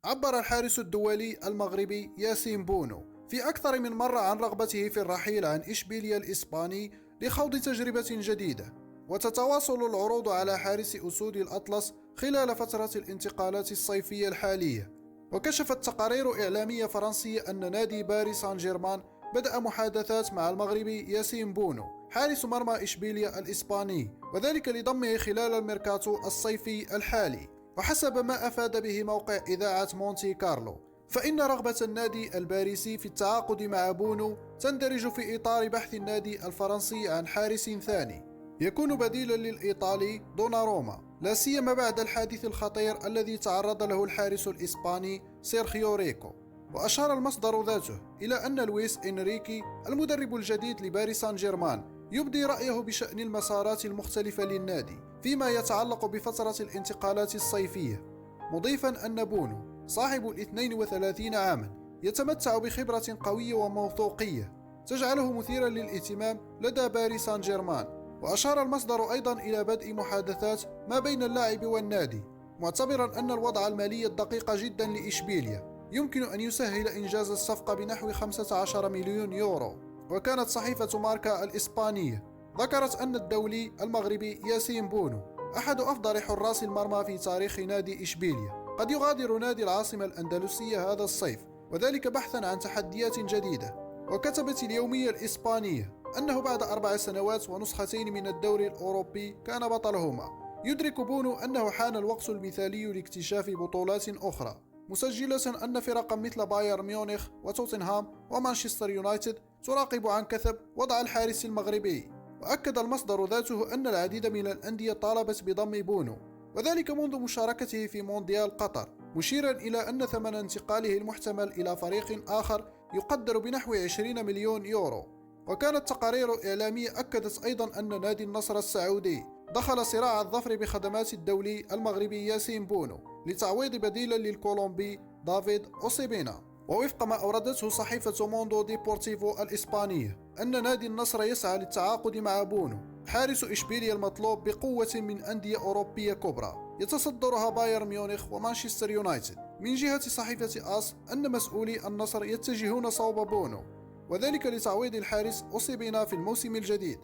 عبر الحارس الدولي المغربي ياسين بونو في أكثر من مرة عن رغبته في الرحيل عن إشبيلية الإسباني لخوض تجربة جديدة. وتتواصل العروض على حارس أسود الأطلس خلال فترة الانتقالات الصيفية الحالية. وكشفت تقارير إعلامية فرنسية أن نادي باريس سان جيرمان بدأ محادثات مع المغربي ياسين بونو حارس مرمى إشبيلية الإسباني، وذلك لضمه خلال الميركاتو الصيفي الحالي. وحسب ما أفاد به موقع إذاعة مونتي كارلو، فإن رغبة النادي الباريسي في التعاقد مع بونو تندرج في إطار بحث النادي الفرنسي عن حارس ثاني يكون بديلا للإيطالي دوناروما، لا سيما بعد الحادث الخطير الذي تعرض له الحارس الإسباني سيرخيو ريكو. وأشار المصدر ذاته إلى أن لويس إنريكي المدرب الجديد لباريس سان جيرمان يبدي رأيه بشأن المسارات المختلفة للنادي فيما يتعلق بفترة الانتقالات الصيفية، مضيفا أن بونو صاحب 32 عاما يتمتع بخبرة قوية وموثوقية تجعله مثيرا للاهتمام لدى باريس سان جيرمان. وأشار المصدر أيضا إلى بدء محادثات ما بين اللاعب والنادي، معتبرا أن الوضع المالي الدقيق جدا لإشبيلية يمكن أن يسهل إنجاز الصفقة بنحو 15 مليون يورو. وكانت صحيفة ماركا الإسبانية ذكرت أن الدولي المغربي ياسين بونو أحد أفضل حراس المرمى في تاريخ نادي إشبيلية قد يغادر نادي العاصمة الأندلسية هذا الصيف، وذلك بحثا عن تحديات جديدة. وكتبت اليومية الإسبانية أنه بعد 4 سنوات ونسختين من الدوري الأوروبي كان بطلهما، يدرك بونو أنه حان الوقت المثالي لاكتشاف بطولات أخرى، مسجلة أن فرقا مثل بايرن ميونخ وتوتنهام ومانشستر يونايتد تراقب عن كثب وضع الحارس المغربي. وأكد المصدر ذاته أن العديد من الأندية طالبت بضم بونو، وذلك منذ مشاركته في مونديال قطر، مشيرا إلى أن ثمن انتقاله المحتمل إلى فريق آخر يقدر بنحو 20 مليون يورو. وكانت تقارير إعلامية أكدت أيضا أن نادي النصر السعودي دخل صراع الظفر بخدمات الدولي المغربي ياسين بونو لتعويض بديلا للكولومبي دافيد أوسيبينا. ووفق ما أوردته صحيفة موندو ديبورتيفو الإسبانية أن نادي النصر يسعى للتعاقد مع بونو حارس إشبيلية المطلوب بقوة من أندية أوروبية كبرى يتصدرها بايرن ميونخ ومانشستر يونايتد. من جهة صحيفة آس أن مسؤولي النصر يتجهون صوب بونو، وذلك لتعويض الحارس أوسيبينا في الموسم الجديد،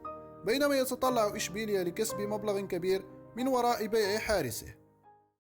بينما يتطلع إشبيلية لكسب مبلغ كبير من وراء بيع حارسه.